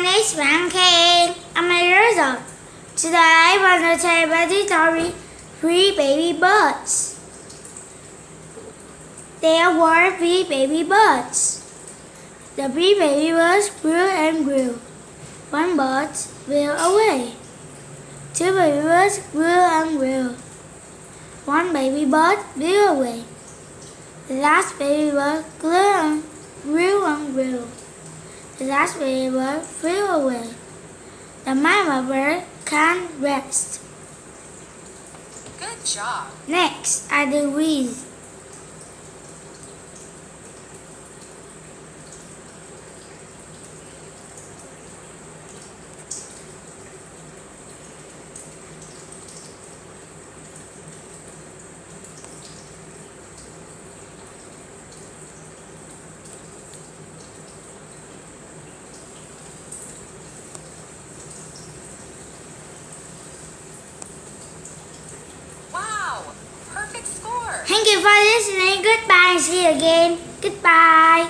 name is Khang. I'm 8 years old. Today I want to tell you about the story Three Baby Birds. There were three baby birds. The three baby birds grew and grew. One bird flew away. Two baby birds grew and grew. One baby bird flew away. The last baby bird grew and grew. The last baby bird flew away. The mama bird can't rest. Good job. Next, I do weeds. Wow, perfect score. Thank you for listening. Goodbye. See you again. Goodbye.